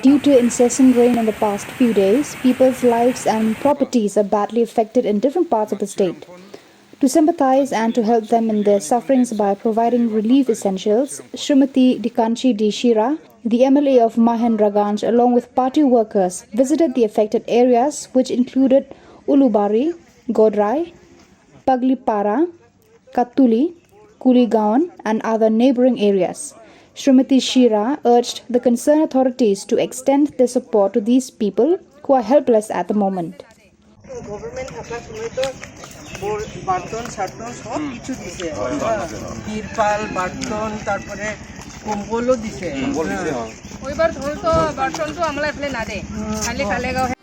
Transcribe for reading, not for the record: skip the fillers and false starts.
Due to incessant rain in the past few days, people's lives and properties are badly affected in different parts of the state. To sympathize and to help them in their sufferings by providing relief essentials, Srimati Dikkanchi D. Shira, the MLA of Mahendraganj, along with party workers, visited the affected areas which included Ulubari, Godrai, Paglipara, Katuli, Kuligaon, and other neighboring areas. Srimati Shira urged the concerned authorities to extend their support to these people who are helpless at the moment. Government থাকার সময় তো বার্তন সার্তন সব কিছু দিছে তিরপাল বার্তন তারপরে কম্বলও দিছে ওইবার ধরো তো বার্তন তো আমলা এফলে না দে খালি খালেগাঁও